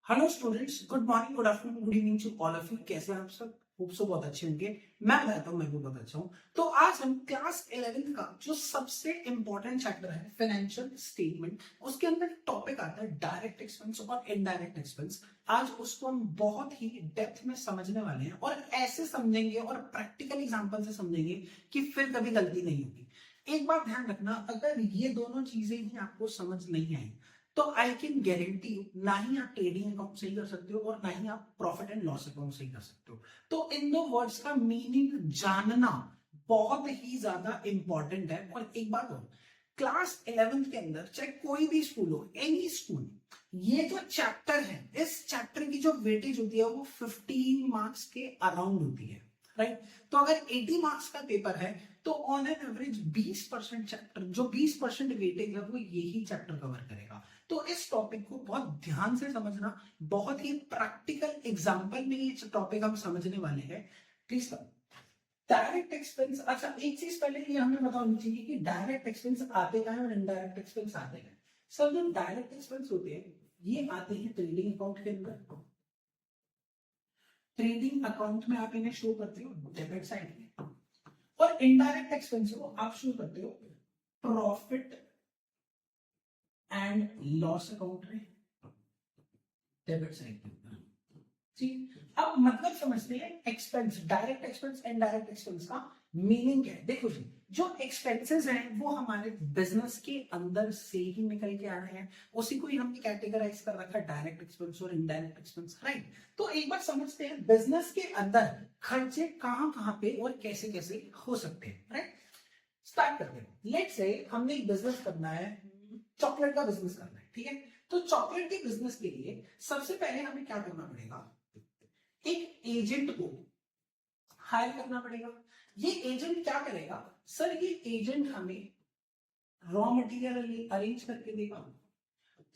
Hello students, good morning, good afternoon, good evening to all of you. कैसे हैं आप सब? होप सो बहुत अच्छे होंगे। मैं बताता हूँ, मैं भी बहुत अच्छा हूँ। तो आज हम क्लास 11 का जो सबसे इंपॉर्टेंट चैप्टर है फाइनेंशियल स्टेटमेंट, उसके अंदर टॉपिक आता है डायरेक्ट एक्सपेंस और इनडायरेक्ट एक्सपेंस। आज उसको हम बहुत ही डेप्थ में समझने वाले हैं और ऐसे समझेंगे और प्रैक्टिकल एग्जांपल से समझेंगे कि फिर कभी गलती नहीं होगी। एक बात ध्यान रखना, अगर ये दोनों चीजें ही आपको समझ नहीं आई तो आई कैन गारंटी यू ना ही आप ट्रेडिंग अकाउंट सही कर सकते हो और ना ही आप प्रॉफिट एंड लॉस अकाउंट सही कर सकते हो। तो इन दो वर्ड्स का मीनिंग जानना बहुत ही ज्यादा इंपॉर्टेंट है। और एक बात और, क्लास 11th के अंदर चाहे कोई भी स्कूल हो, एनी स्कूल, ये जो चैप्टर है, इस चैप्टर की जो वेटेज होती है वो 15 मार्क्स के अराउंड होती है, राइट। तो अगर 80 मार्क्स का पेपर है तो ऑन एन एवरेज 20% चैप्टर, जो 20% वेटेज है, वो यही चैप्टर कवर करेगा। तो इस टॉपिक को बहुत ध्यान से समझना, बहुत ही प्रैक्टिकल एग्जांपल में ये टॉपिक हम समझने वाले हैं। Please direct expense. अच्छा, एक चीज पहले ये हमें बतानी चाहिए कि डायरेक्ट एक्सपेंस आते हैं और इनडायरेक्ट एक्सपेंस आते हैं। सर, जो डायरेक्ट एक्सपेंस होते हैं ये आते हैं ट्रेडिंग अकाउंट के अंदर। ट्रेडिंग अकाउंट में आप इन्हें शो करते हो डेबिट साइड में, और इनडायरेक्ट एक्सपेंस को आप शो करते हो प्रॉफिट एंड लॉस अकाउंट में, डेबिट साइड के ऊपर। ठीक, अब मतलब समझते हैं expense, direct expense, indirect expense का मीनिंग क्या है। देखो जी, जो एक्सपेंसेस हैं वो हमारे बिजनेस के अंदर से ही निकल के आ रहे हैं, उसी को ही हमने कैटेगराइज कर रखा है डायरेक्ट एक्सपेंस और इनडायरेक्ट एक्सपेंस, राइट। तो एक बार समझते हैं बिजनेस के अंदर खर्चे कहां कहां पे और कैसे कैसे हो सकते हैं, राइट। स्टार्ट करते हैं। लेट्स से हमने एक बिजनेस करना है, चॉकलेट का बिजनेस करना है, ठीक है। तो चॉकलेट के बिजनेस के लिए सबसे पहले हमें क्या करना पड़ेगा, एक एजेंट को हायर करना पड़ेगा। ये एजेंट क्या करेगा? सर, ये एजेंट हमें रॉ मटेरियल अरेंज करके देगा।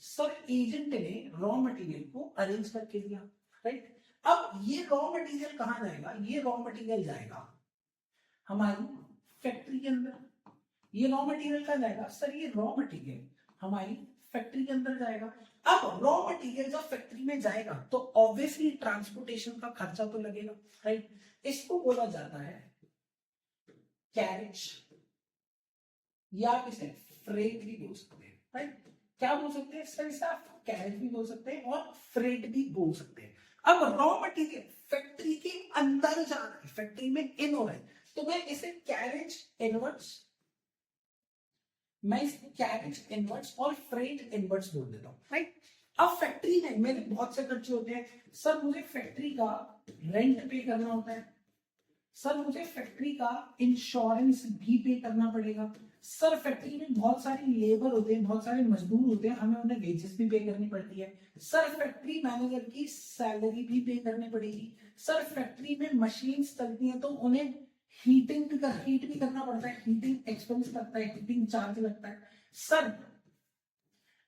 सर, एजेंट ने रॉ मटेरियल को अरेंज करके दिया, राइट। अब ये रॉ मटेरियल कहां जाएगा? ये रॉ मटेरियल जाएगा हमारी फैक्ट्री के अंदर। ये रॉ मटेरियल का जाएगा? सर, ये रॉ मटेरियल हमारी फैक्ट्री के अंदर जाएगा। अब रॉ मटेरियल जब फैक्ट्री में जाएगा तो ऑब्वियसली ट्रांसपोर्टेशन का खर्चा तो लगेगा, राइट। इसको बोला जाता है कैरेज, या इसे फ्रेट भी बोल सकते हैं, राइट। क्या बोल सकते हैं सर? इसे आप कैरेज भी बोल सकते हैं और फ्रेट भी बोल सकते हैं। अब रॉ मटेरियल फैक्ट्री के अंदर जा रहा है, फैक्ट्री में इन हो रहा है, तो मैं इसे कैरेज इनवर्ट्स, मैं इसे कैरेज इनवर्ट्स और फ्रेट इनवर्ट्स बोल देता हूं, राइट। अब फैक्ट्री में मेरे बहुत से खर्चे होते हैं। सर, मुझे फैक्ट्री का रेंट पे करना होता है। सर, मुझे फैक्ट्री का इंश्योरेंस भी पे करना पड़ेगा। सर, फैक्ट्री में बहुत सारी लेबर होते हैं, बहुत सारे मजदूर होते हैं, हमें उन्हें वेजेस भी पे करनी पड़ती है। सर, फैक्ट्री मैनेजर की सैलरी भी पे करनी पड़ेगी। सर, फैक्ट्री में मशीन चलती हैं तो उन्हें हीट भी करना पड़ता है, हीटिंग एक्सपेंस लगता है, हीटिंग चार्ज लगता है। सर,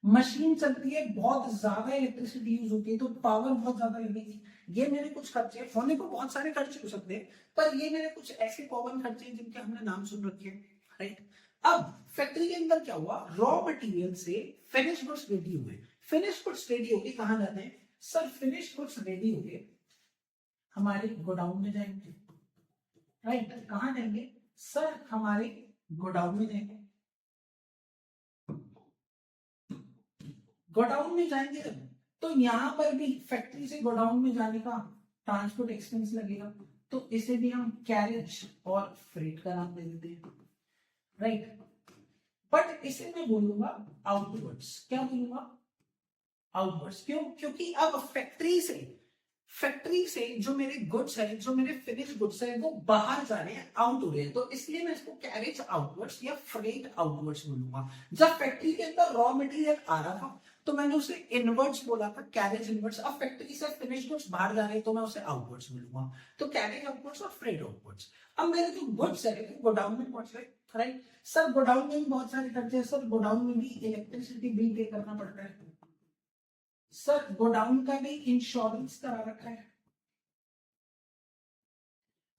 मशीन चलती है, बहुत ज्यादा इलेक्ट्रिसिटी यूज होती है तो पावर बहुत ज्यादा लगेगी। ये मेरे कुछ खर्चे होने को, बहुत सारे खर्चे हो सकते हैं, पर ये मेरे कुछ ऐसे कॉमन खर्चे हैं जिनके हमने नाम सुन रखे हैं, राइट। अब फैक्ट्री के अंदर क्या हुआ, रॉ मटेरियल से फिनिश गुड्स रेडी हुए। फिनिश गुड्स रेडी होके कहां जाते हैं? सर, फिनिश गुड्स रेडी होके हमारे गोडाउन में जाएंगे, राइट। कहां जाएंगे? सर, हमारे गोडाउन में जाएंगे। गोडाउन में जाएंगे तो यहां पर भी फैक्ट्री से गोडाउन में जाने का ट्रांसपोर्ट एक्सपेंस लगेगा, तो इसे भी हम कैरेज और फ्रेट का नाम दे देते हैं, राइट। बट इसे मैं बोलूंगा आउटवर्ड्स। क्या बोलूंगा? आउटवर्ड्स। क्यों? क्योंकि अब फैक्ट्री से जो मेरे गुड्स है, जो मेरे फिनिश गुड्स है, वो बाहर जा रहे हैं, आउट हो रहे हैं, तो इसलिए मैं इसको कैरेज आउटवर्ड्स या फ्रेट आउटवर्ड्स बोलूंगा। जब फैक्ट्री के अंदर रॉ मटेरियल आ रहा था तो मैंने उसे इनवर्ड्स बोला था, कैरेज इनवर्ड्स। अब फैक्ट्री से फिनिश गुड्स बाहर जा रहे हैं तो मैं उसे आउटवर्ड्स बोलूंगा। तो कैरेज आउटवर्ड्स और फ्रेट आउटवर्ड्स। अब मेरे जो गुड्स है वो गोडाउन में पहुंच गए, राइट। सर, गोडाउन में भी बहुत सारे खर्चे हैं। सर, गोडाउन में भी इलेक्ट्रिसिटी बिल पे करना पड़ता है। सर, गोडाउन का भी इंश्योरेंस करा रखा है।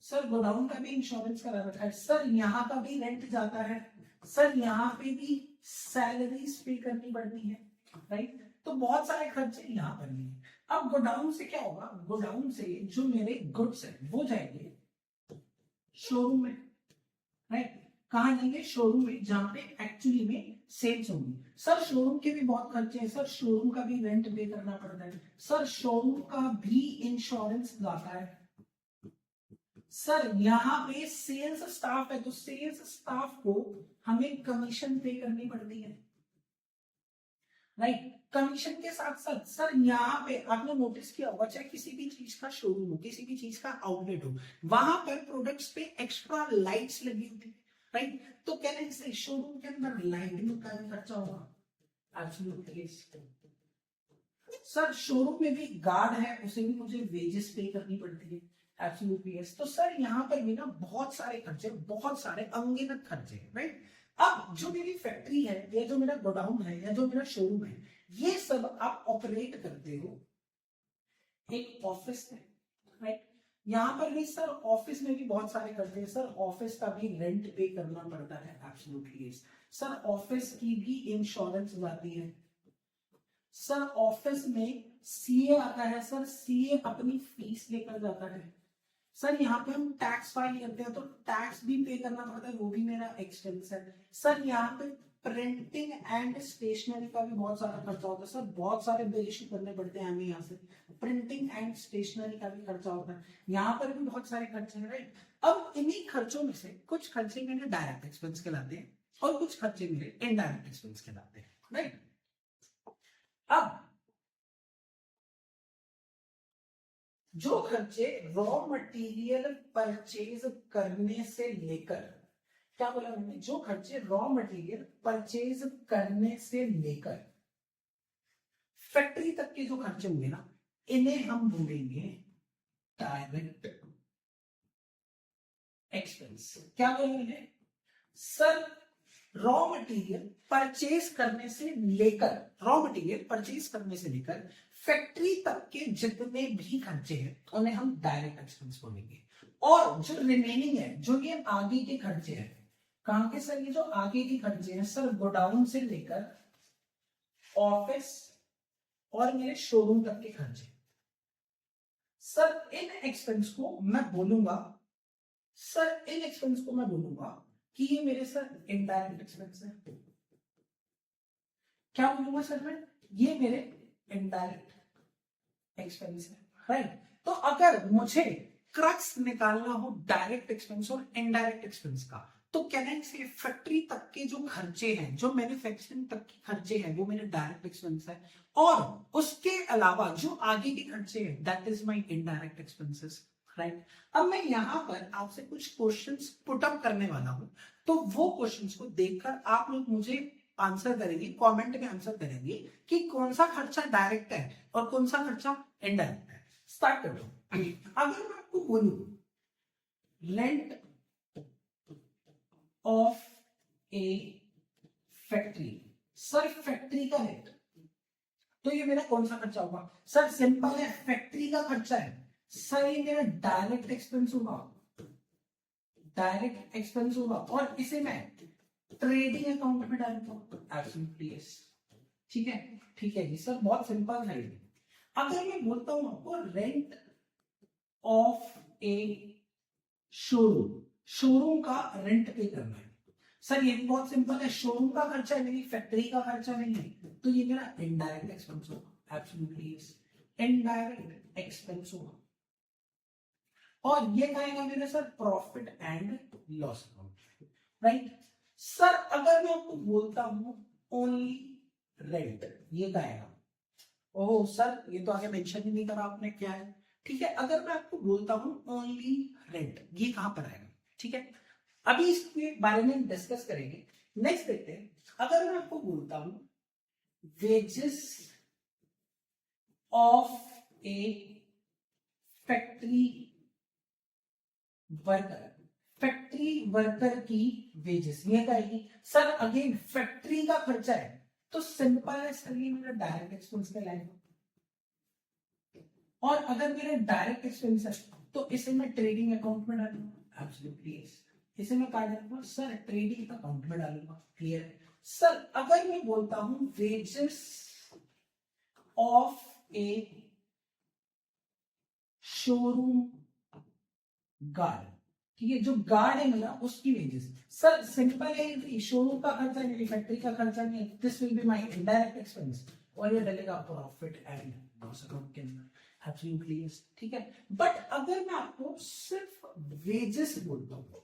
सर, गोडाउन का भी इंश्योरेंस करा रखा है। सर, यहाँ का भी रेंट जाता है। सर, यहाँ पे भी सैलरीज पे करनी पड़ती है, राइट। तो बहुत सारे खर्चे यहाँ पर भी हैं। अब गोडाउन से क्या होगा, गोडाउन से जो मेरे गुड्स है वो जाएंगे शोरूम में, राइट। कहाँ जाएंगे, शोरूम में, जहां पे एक्चुअली में सेल्स होंगी। सर शोरूम के भी बहुत खर्चे हैं, सर शोरूम का भी रेंट पे करना पड़ता है, सर शोरूम का भी इंश्योरेंस जाता है, सर यहाँ पे सेल्स स्टाफ है तो सेल्स स्टाफ को हमें कमीशन पे करनी पड़ती है, राइट। कमीशन के साथ साथ सर यहाँ पे आपने नोटिस किया होगा, चाहे किसी भी चीज का शोरूम हो, किसी भी चीज का आउटलेट हो, वहां पर प्रोडक्ट्स पे एक्स्ट्रा लाइट्स लगी होती है, राइट। तो कहने से शोरूम के अंदर लाइटिंग का भी खर्चा होगा, एब्सोल्युटली। सर शोरूम में भी गार्ड है, उसे भी मुझे वेजेस पे करनी पड़ती है, एब्सोल्युटली यस। तो सर यहाँ पर भी ना बहुत सारे खर्चे, बहुत सारे अनगिनत खर्चे, राइट। अब जो मेरी फैक्ट्री है या जो मेरा गोडाउन है या जो मेरा शोरूम है, ये सब आप ऑपरेट करते हो एक ऑफिस में, राइट। यहाँ पर भी सर ऑफिस में भी बहुत सारे खर्चे हैं, सर ऑफिस का भी रेंट पे करना पड़ता है, एब्सोल्युटली यस। सर ऑफिस की भी इंश्योरेंस जाती है, सर ऑफिस में सीए आता है, सर सीए अपनी फीस लेकर जाता है, सर यहाँ पे हम टैक्स फाइल करते हैं तो टैक्स भी पे करना पड़ता है, वो भी मेरा एक्सपेंस है। सर यहाँ पे प्रिंटिंग एंड स्टेशनरी का भी बहुत सारा खर्चा होता है, सर बहुत सारे बिल इशू करने पड़ते हैं हमें यहाँ से, प्रिंटिंग एंड स्टेशनरी का भी खर्चा होता है, यहाँ पर भी बहुत सारे खर्चे हैं, राइट। अब इन्हीं खर्चों में से कुछ खर्चे मेरे डायरेक्ट एक्सपेंस कहलाते हैं और कुछ खर्चे मेरे इनडायरेक्ट एक्सपेंस कहलाते हैं, राइट। अब जो खर्चे रॉ मटेरियल परचेज करने से लेकर, क्या बोला मैंने, जो खर्चे रॉ मटेरियल परचेज करने से लेकर फैक्ट्री तक के जो खर्चे होंगे ना, इन्हें हम बोलेंगे डायरेक्ट एक्सपेंस। क्या बोलेंगे सर, रॉ मटेरियल परचेज करने से लेकर, रॉ मटेरियल परचेज करने से लेकर फैक्ट्री तक के जितने भी खर्चे हैं उन्हें हम डायरेक्ट एक्सपेंस बोलेंगे। और जो रिमेनिंग है, जो ये आगे के खर्चे हैं, कहां के सर, ये जो आगे के खर्चे हैं सर, गोडाउन से लेकर ऑफिस और मेरे शोरूम तक के खर्चे, सर इन एक्सपेंस को मैं बोलूंगा, सर इन एक्सपेंस को मैं बोलूंगा कि ये मेरे सर इनडायरेक्ट एक्सपेंस है। क्या बोलूंगा सर मैं, ये मेरे इनडायरेक्ट एक्सपेंस है, राइट। तो अगर मुझे क्रक्स निकालना हो डायरेक्ट एक्सपेंस और इनडायरेक्ट एक्सपेंस का, तो कहने से फैक्ट्री तक के जो खर्चे हैं, जो मैन्युफैक्चरिंग तक के खर्चे हैं, वो मेरे डायरेक्ट एक्सपेंस है, और उसके अलावा जो आगे के खर्चे हैं that is my indirect expenses, right. अब मैं यहाँ पर आपसे कुछ क्वेश्चंस पुट अप करने वाला हूं, तो वो क्वेश्चंस को देखकर आप लोग मुझे आंसर करेंगे, कमेंट में आंसर करेंगे कि कौन सा खर्चा डायरेक्ट है और कौन सा खर्चा इनडायरेक्ट है। स्टार्ट कर दो। अगर मैं आपको बोलूं rent of A factory, sir factory का रेंट, तो ये मेरा कौन सा खर्चा होगा सर, सिंपल है, फैक्ट्री का खर्चा है सर, ये मेरा डायरेक्ट एक्सपेंस होगा, डायरेक्ट एक्सपेंस होगा, और इसे मैं ट्रेडिंग अकाउंट में डालूंगा, एब्सोल्युटली यस। ठीक है, ठीक है जी सर, बहुत सिंपल है। अगर मैं बोलता हूं आपको rent of A showroom, showroom का रेंट पे करना है सर, ये भी बहुत सिंपल है, शोरूम का खर्चा है, मेरी फैक्ट्री का खर्चा नहीं है, तो ये मेरा इनडायरेक्ट एक्सपेंस होगा, एब्सोल्युटली यस, इनडायरेक्ट एक्सपेंस होगा। और ये कहेगा मेरे sir profit and loss account, right. Sir अगर मैं आपको बोलता हूं ओनली रेंट, ये कहेगा, ओह सर ये तो आगे मेंशन ही नहीं करा आपने, क्या है, ठीक है। अगर मैं आपको बोलता हूं ओनली रेंट, ये कहां पर आएगा, ठीक है, अभी इसके बारे में डिस्कस करेंगे। नेक्स्ट देखते हैं, अगर मैं आपको बोलता हूं wages of A factory worker, factory worker की वेजेस, ये कहेगी सर अगेन फैक्ट्री का खर्चा है, तो सिंपल है सर, ये मेरा डायरेक्ट एक्सपेंस कहलाएगा। और अगर मेरा डायरेक्ट एक्सपेंस है तो इसे मैं ट्रेडिंग अकाउंट में डालूंगा, एब्सोल्युटली यस, इसे मैं कहा डालूंगा सर, ट्रेडिंग अकाउंट में डालूंगा, क्लियर है। सर अगर मैं बोलता हूं wages of A showroom guard, ठीक है, जो गार्ड है मेरा उसकी वेजेस। सर सिंपल है, शोरूम का खर्चा नहीं, फैक्ट्री का खर्चा नहीं, this will be my indirect expense और ये डलेगा प्रॉफिट एंड लॉस अकाउंट के अंदर। एब्सोल्युटली यस, ठीक है। बट अगर मैं आपको सिर्फ वेजेस बोलता हूँ,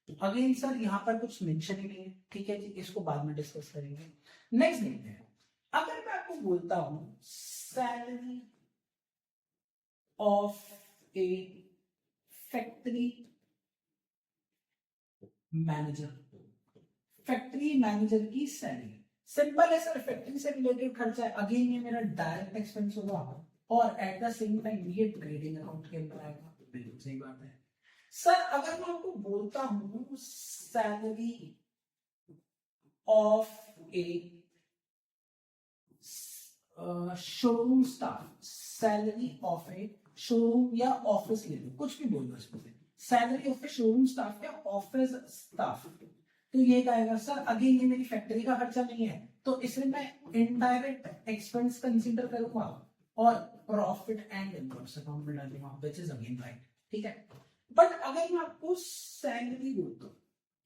अगेन सर यहाँ पर कुछ मेंशन ही नहीं है, ठीक है जी, इसको बाद में डिस्कस करेंगे। नेक्स्ट देखते हैं, अगर मैं आपको बोलता हूं salary of A factory manager, factory manager की सैलरी, सिंपल है सर, फैक्ट्री से रिलेटेड खर्चा है, अगेन ये मेरा डायरेक्ट एक्सपेंस होगा और एट द सेम टाइम ये ट्रेडिंग अकाउंट के अंदर आएगा। बिल्कुल सही बात है सर। अगर मैं आपको बोलता हूं salary of A showroom staff, salary of A showroom या ऑफिस ले लो, कुछ भी बोल दो इसमें से, salary of A showroom staff या ऑफिस स्टाफ, तो ये आएगा सर, अगेन ये मेरी फैक्ट्री का खर्चा नहीं है, तो इसे मैं इनडायरेक्ट एक्सपेंस कंसीडर करूंगा और प्रॉफिट एंड लॉस अकाउंट में डालूंगा, व्हिच इज अगेन राइट, ठीक है। बट अगर मैं आपको सैलरी बोलता हूँ,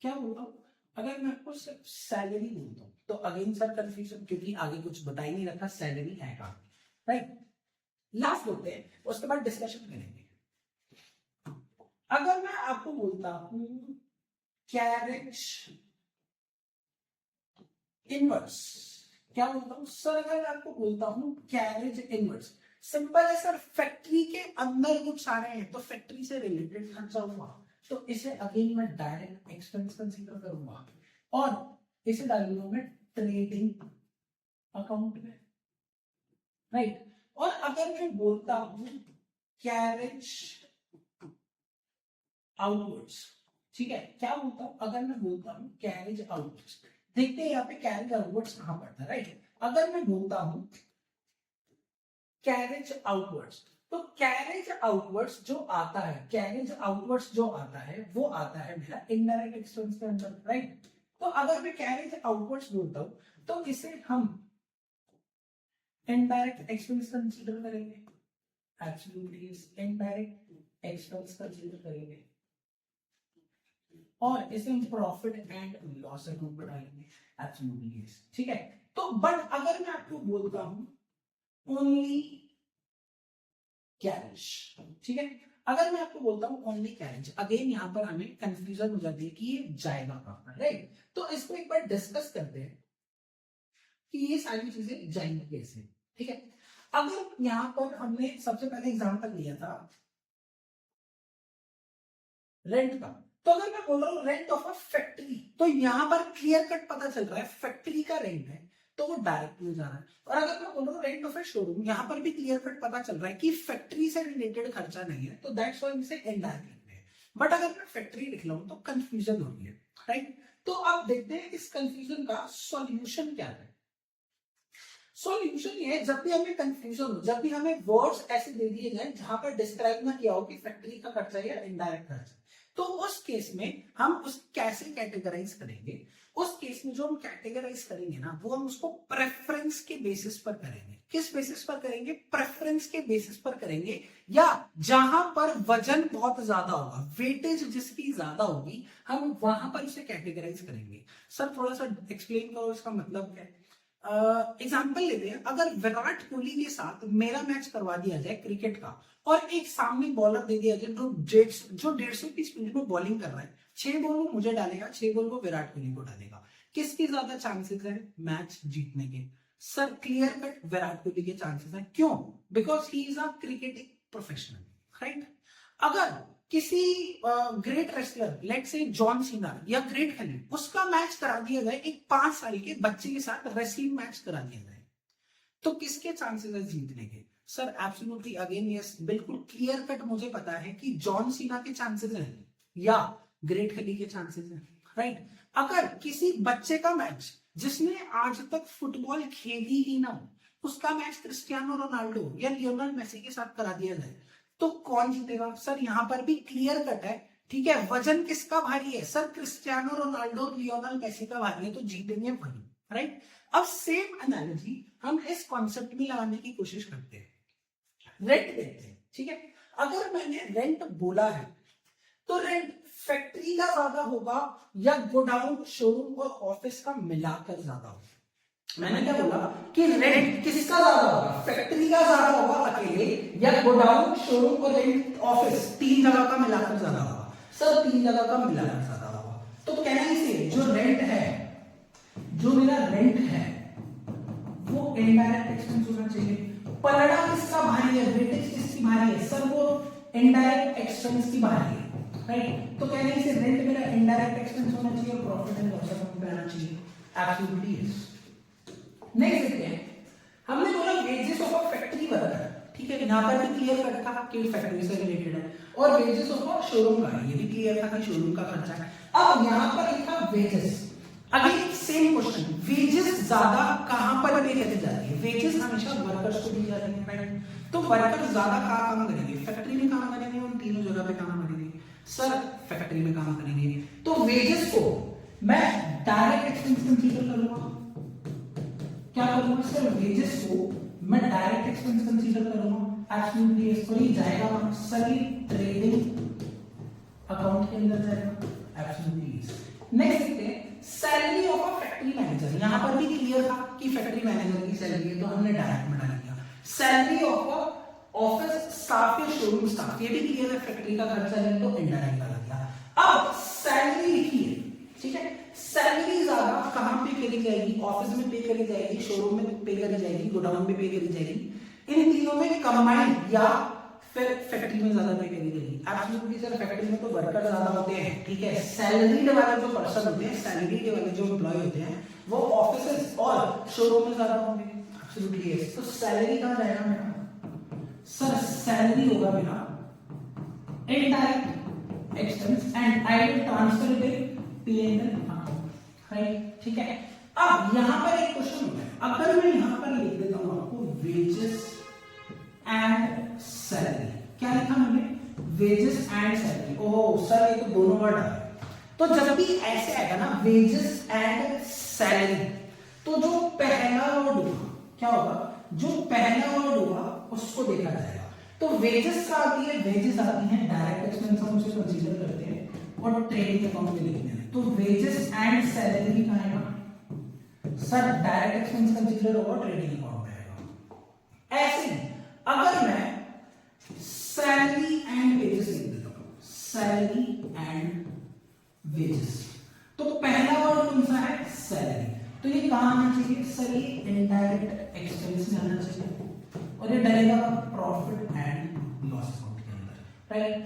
क्या बोलता हूँ, अगर मैं आपको सिर्फ सैलरी बोलता हूँ तो अगेन सर कंफ्यूजन, क्योंकि आगे कुछ बता ही नहीं रखा सैलरी है कहां, राइट। लास्ट बोलते हैं, उसके बाद डिस्कशन करेंगे। अगर मैं आपको बोलता हूं कैरेज इनवर्स, क्या बोलता हूं सर, अगर मैं आपको बोलता हूं कैरेज इनवर्स, सिंपल है सर, फैक्ट्री के अंदर कुछ आ रहे हैं तो फैक्ट्री से रिलेटेड खर्चा हुआ, तो इसे अगेन मैं डायरेक्ट एक्सपेंस कंसीडर करूंगा और इसे डालूंगा मैं ट्रेडिंग अकाउंट में, राइट। और अगर मैं बोलता हूं कैरेज आउटवर्ड्स, ठीक है, क्या बोलता हूं, अगर मैं बोलता हूं कैरेज आउटवर्ड्स, देखते हैं यहाँ पे कैरेज आउटवर्ड्स कहां पड़ता है, राइट। अगर मैं बोलता हूं कैरेज आउटवर्ड्स, तो कैरेज आउटवर्ड्स जो आता है, कैरेज आउटवर्ड्स जो आता है वो आता है मेरा इनडायरेक्ट एक्सपेंस के अंदर, राइट। तो अगर मैं कैरेज आउटवर्ड्स बोलता हूं तो इसे हम इनडायरेक्ट एक्सपेंस कंसीडर करेंगे, एब्सोल्युटली इनडायरेक्ट एक्सपेंस कंसीडर करेंगे और इसे हम प्रॉफिट एंड लॉस अकाउंट में डालेंगे, एब्सोल्युटली यस, ठीक है। तो बट अगर मैं आपको बोलता हूं ओनली कैरेज, ठीक है, अगर मैं आपको बोलता हूं ओनली कैरेज, अगेन यहां पर हमें कंफ्यूजन हो जाती है कि ये जाएगा कहां पर, राइट। तो इसको एक बार डिस्कस करते हैं कि ये सारी चीजें जाएंगी कैसे, ठीक है। अगर यहां पर हमने सबसे पहले एग्जांपल लिया था रेंट का, तो अगर मैं बोल रहा हूं रेंट ऑफ अ फैक्ट्री, तो यहां पर क्लियर कट पता चल रहा है फैक्ट्री का रेंट है तो वो डायरेक्ट में जा रहा है। और अगर मैं बोल रहा हूँ रेंट ऑफ ए शोरूम, यहां पर भी क्लियर कट पता चल रहा है कि फैक्ट्री से रिलेटेड खर्चा नहीं है, तो दैट्स व्हाई इसे इनडायरेक्ट है। बट अगर मैं फैक्ट्री लिख रहा हूं तो कंफ्यूजन हो रही है, राइट। तो अब देखते हैं इस कंफ्यूजन का सॉल्यूशन क्या है। सॉल्यूशन ये है, जब भी हमें कंफ्यूजन हो, जब भी हमें वर्ड्स ऐसे दे दिए जाए जहां पर डिस्क्राइब ना किया हो कि फैक्ट्री का खर्चा या इनडायरेक्ट खर्चा, तो उस केस में हम उस कैसे कैटेगराइज करेंगे, उस केस में जो हम कैटेगराइज करेंगे ना, वो हम उसको प्रेफरेंस के बेसिस पर करेंगे। किस बेसिस पर करेंगे? प्रेफरेंस के बेसिस पर करेंगे, या जहां पर वजन बहुत ज्यादा होगा, वेटेज जिसकी ज्यादा होगी, हम वहां पर उसे कैटेगराइज करेंगे। सर थोड़ा सा एक्सप्लेन करो इसका मतलब क्या है। एग्जाम्पल लेते हैं, अगर विराट कोहली के साथ मेरा मैच करवा दिया जाए क्रिकेट का, और एक सामने बॉलर दे दिया जाए जो 150 की स्पीड में बॉलिंग कर रहा है, 6 बॉल वो मुझे डालेगा, 6 बॉल वो विराट कोहली को डालेगा, किसकी ज्यादा चांसेस है मैच जीतने के? Sir clear cut Virat Kohli के चांसेस है। क्यों? Because he is a cricketing professional, right. अगर किसी ग्रेट रेसलर लेट से जॉन सीना या ग्रेट खली, उसका मैच करा दिया जाए एक 5 साल के बच्चे के साथ, रेसलिंग मैच करा दिया जाए, तो किसके चांसेस है जीतने के? सर एब्सोल्युटली अगेन यस, बिल्कुल क्लियर कट मुझे पता है कि जॉन सीना के चांसेस हैं या ग्रेट खली के चांसेस हैं, राइट। अगर किसी बच्चे का मैच जिसने आज तक फुटबॉल खेली ही ना हो, उसका मैच क्रिस्टियानो रोनाल्डो या लियोनेल मेसी के साथ करा दिया जाए, तो कौन जीतेगा? सर यहां पर भी क्लियर कट है, ठीक है। वजन किसका भारी है? Sir Cristiano Ronaldo Lionel Messi का भारी है, तो जीतेंगे वही, राइट। अब सेम एनालॉजी हम इस कॉन्सेप्ट में लगाने की कोशिश करते हैं, रेंट देते हैं, ठीक है। अगर मैंने रेंट बोला है तो रेंट फैक्ट्री का ज्यादा होगा या गोडाउन, शोरूम और ऑफिस का मिलाकर ज्यादा होगा? मैंने क्या बोला कि रेंट किसका ज्यादा होगा, फैक्ट्री का ज्यादा होगा अकेले, या गोडाउन, शोरूम और रेंट ऑफिस तीन जगह का मिलाकर ज्यादा होगा? सर तीन जगह का मिलाकर ज्यादा होगा। तो कहने से जो रेंट है, जो मेरा रेंट है वो इनडायरेक्ट एक्सपेंस होना चाहिए। पलड़ा किसका भारी है, वेटेज किसकी भारी है? सर वो इनडायरेक्ट एक्सपेंस की भारी है, राइट। तो कहने से रेंट मेरा इनडायरेक्ट एक्सपेंस होना चाहिए और प्रॉफिट एंड लॉस अकाउंट में आना चाहिए। Absolutely yes. नेक्स्ट देखते हैं, हमने बोला wages of a factory worker, ठीक है, यहां पर भी क्लियर कट था कि फैक्ट्री से रिलेटेड है, और वेजेस ऑफ अ शोरूम का, ये भी क्लियर था कि शोरूम का खर्चा है। अब यहां पर लिखा wages, again same question, wages ज्यादा कहां पर पे करी जाती है? वेजेस हमेशा वर्कर्स को दी जाती है, राइट। तो वर्कर ज्यादा कहां काम करेंगे? फैक्ट्री में काम करेंगे, उन तीनों जगह पे काम करेंगे। सर फैक्ट्री में काम करेंगे, तो वेजेस को मैं डायरेक्ट एक्सपेंस कंसीडर करूंगा। क्या करूंगा सर? वेजेस को मैं डायरेक्ट एक्सपेंस कंसीडर करूंगा। Absolutely yes. और ये जाएगा सर ट्रेडिंग अकाउंट के अंदर जाएगा। Absolutely yes. नेक्स्ट देखते हैं, salary of a factory manager. यहां पर भी क्लियर था कि फैक्ट्री मैनेजर की सैलरी है, तो हमने डायरेक्ट में डाल दिया। Salary of a office staff या शोरूम स्टाफ, ये भी क्लियर है, फैक्ट्री का खर्चा है तो इनडायरेक्ट डाल दिया। अब सैलरी लिखिए, ठीक है। सैलरी ज्यादा कहां पे करी जाएगी? ऑफिस में पे करी जाएगी, शोरूम में पे करी जाएगी, गोडाउन में पे करी जाएगी, इन तीनों में कंबाइंड, या फिर फैक्ट्री में ज्यादा पे करी जाएगी? एब्सोल्युटली सर फैक्ट्री में तो वर्कर ज्यादा होते हैं, ठीक है। सैलरीड वाले जो पर्सन होते हैं, सैलरीड वाले जो एम्प्लॉय होते हैं, वो ऑफिस और शोरूम में ज्यादा होंगे। Absolutely yes. तो सैलरी कहां जाएगा मेरा? सर सैलरी होगा मेरा indirect expense and I will transfer it in P and L account, right, ठीक है। अब यहां पर एक क्वेश्चन होता है, अगर मैं यहां पर लिख देता हूं आपको वेजेस एंड सैलरी, क्या लिखा मैंने? Wages and salary. Oh sir ये तो दोनों वर्ड है, तो जब भी ऐसे आएगा ना वेजेस एंड सैलरी, तो जो पहला वर्ड होगा क्या होगा? जो पहला वर्ड होगा उसको देखा जाएगा। तो वेजेस का आती है, वेजेस आती है डायरेक्ट एक्सपेंस, हम उसे कंसीडर करते हैं और ट्रेडिंग अकाउंट में लिखते हैं। तो वेजेस एंड सैलरी कहां आएगा? सर डायरेक्ट एक्सपेंस कंसीडर होगा, ट्रेडिंग अकाउंट में आएगा। ऐसे ही अगर मैं सैलरी एंड वेजेस लिख देता हूं, सैलरी एंड वेजेस, तो पहला वर्ड कौन सा है? सैलरी। तो ये कहां आना चाहिए? सर ये इनडायरेक्ट एक्सपेंस में आना चाहिए और ये डलेगा प्रॉफिट एंड लॉस अकाउंट के अंदर, राइट।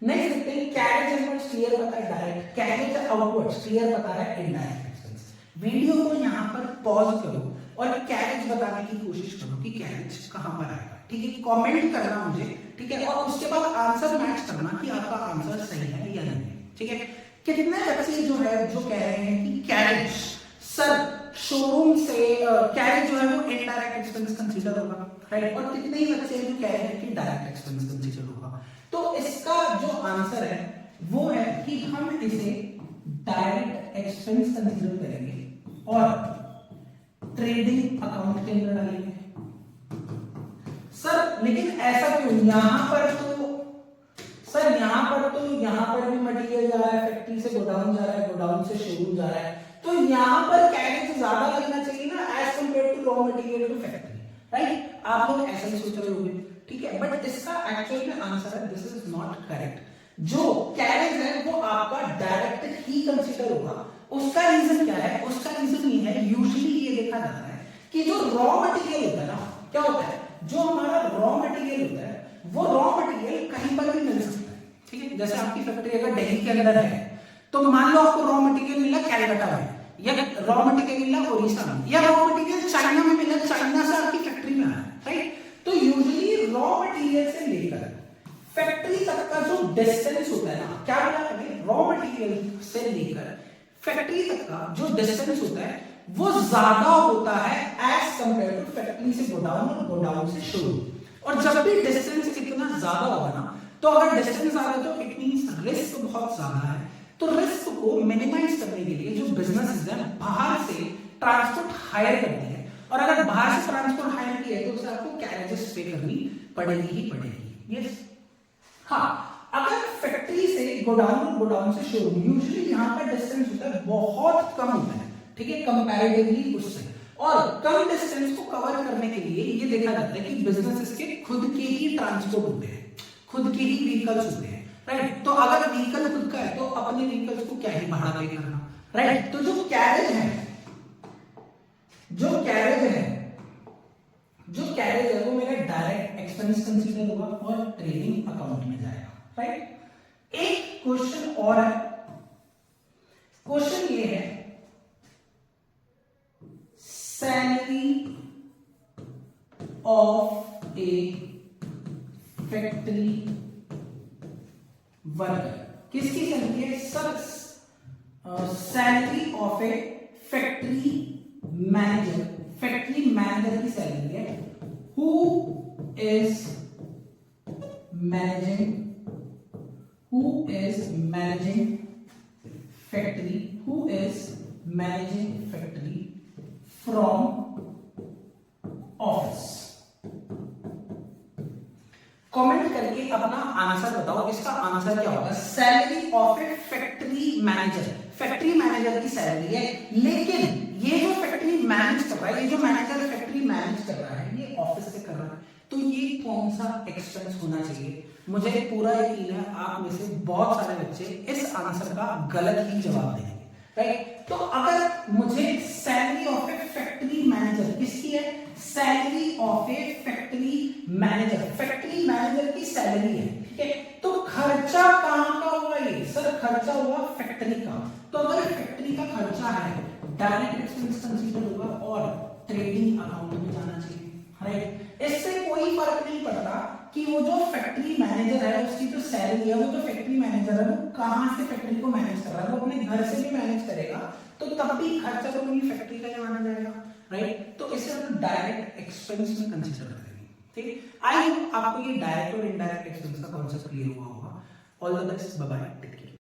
नेक्स्ट देखते हैं, कैरेज इनवर्ड्स क्लियर पता है डायरेक्ट, कैरेज आउटवर्ड्स क्लियर पता है इनडायरेक्ट एक्सपेंस। वीडियो को यहां पर पॉज करो और कैरेज बताने की कोशिश करो कि कैरेज कहां पर आएगा, ठीक है। कमेंट करना मुझे, ठीक है, और उसके बाद आंसर मैच करना कि आपका आंसर सही है या नहीं, ठीक है। कितने बच्चे जो है जो कह रहे हैं कि कैरेज सर शोरूम से कैरेज जो है वो इनडायरेक्ट एक्सपेंस कंसीडर होगा, राइट, और कितने ही बच्चे जो कह रहे हैं कि डायरेक्ट एक्सपेंस कंसीडर होगा। तो इसका जो आंसर है वो है कि हम इसे डायरेक्ट एक्सपेंस कंसीडर करेंगे और ट्रेडिंग अकाउंट के अंदर डालेंगे। सर लेकिन ऐसा क्यों? यहां पर तो यहां पर भी मटेरियल जा रहा है, फैक्ट्री से गोडाउन जा रहा है, गोडाउन से शोरूम जा रहा है, तो यहां पर कैरेज ज्यादा लगना चाहिए ना as compare to raw material to factory, right. आप लोग ऐसा ही सोच रहे होंगे, ठीक है, बट इसका एक्चुअल में आंसर है दिस इज नॉट करेक्ट। जो कैरेज है वो आपका डायरेक्ट ही कंसीडर होगा। उसका रीजन क्या है? उसका रीजन ये है, यूजुअली ये देखा जाता है कि जो रॉ मटेरियल होता है ना, क्या होता है, जो हमारा रॉ मटेरियल होता है वो रॉ मटेरियल कहीं पर भी मिल सकता है, ठीक है। जैसे आपकी फैक्ट्री अगर दिल्ली के अंदर है तो मान लो आपको रॉ मटेरियल मिला कैलकाटा में, या रॉ मटेरियल मिला उड़ीसा में, या रॉ मटेरियल चाइना में मिला, चाइना से आपकी फैक्ट्री में आया, राइट। तो यूजुअली रॉ मटेरियल से लेकर फैक्ट्री तक का जो डिस्टेंस होता है ना, क्या बोला मैंने, रॉ मटेरियल से लेकर फैक्ट्री तक का जो डिस्टेंस होता है वो ज्यादा होता है एज कंपेयर टू फैक्ट्री से गोडाउन और गोडाउन से शोरूम। और जब भी डिस्टेंस कितना ज्यादा होगा ना, तो अगर डिस्टेंस ज्यादा है तो इट मींस रिस्क बहुत ज्यादा है। तो रिस्क को मिनिमाइज करने के लिए जो बिजनेसेस हैं बाहर से ट्रांसपोर्ट हायर करती है, और अगर बाहर से ट्रांसपोर्ट हायर की है तो उसे आपको कैरेजेस पे करनी पड़ेगी ही पड़ेगी। यस, हाँ, अगर फैक्ट्री से गोडाउन से शोरूम, यूजुअली यहाँ का डिस्टेंस होता है बहुत कम होता है, ठीक है, कंपैरेटिवली उससे, और कम डिस्टेंस को कवर करने के लिए ये देखा जाता है कि बिजनेसेस के खुद के ही ट्रांसपोर्ट होते हैं, खुद के ही व्हीकल्स होते हैं, राइट। तो अगर व्हीकल खुद का है तो अपने व्हीकल्स को क्या ही भाड़ा पे करना, राइट। तो जो कैरेज है वो मेरा डायरेक्ट एक्सपेंस कंसीडर होगा और ट्रेडिंग अकाउंट में जाएगा, राइट। एक क्वेश्चन और है, क्वेश्चन ये है, salary of A factory worker, किसकी सैलरी है sir? Salary of A factory manager की सैलरी है, who is managing factory from office. Comment करके अपना आंसर बताओ, इसका आंसर क्या होगा? Salary of A factory manager की सैलरी है, लेकिन ये जो फैक्ट्री मैनेज कर रहा है, ये जो मैनेजर फैक्ट्री मैनेज कर रहा है, ये ऑफिस से कर रहा है, तो ये कौन सा एक्सपेंस होना चाहिए? मुझे पूरा यकीन है आप में से बहुत सारे बच्चे इस आंसर का गलत ही जवाब देंगे, राइट। तो अगर मुझे salary of A factory manager, किसकी है? Salary of A factory manager की सैलरी है, ठीक है। तो खर्चा कहां का हुआ? ये सर खर्चा हुआ फैक्ट्री का, तो अगर फैक्ट्री का खर्चा है डायरेक्ट एक्सपेंस कंसीडर होगा और ट्रेडिंग अकाउंट में जाना चाहिए, राइट। इससे कोई फर्क नहीं पड़ता कि वो जो फैक्ट्री मैनेजर है उसकी जो सैलरी है, वो जो फैक्ट्री मैनेजर है वो कहां से फैक्ट्री को मैनेज कर रहा है, वो अपने घर से भी मैनेज करेगा तो तब भी खर्चा तो पूरी फैक्ट्री का ही माना जाएगा, राइट। तो इसे हम डायरेक्ट एक्सपेंस में कंसीडर करेंगे, ठीक है। आई होप आपको ये डायरेक्ट और इनडायरेक्ट एक्सपेंस का कॉन्सेप्ट क्लियर हुआ होगा। All the best, bye bye.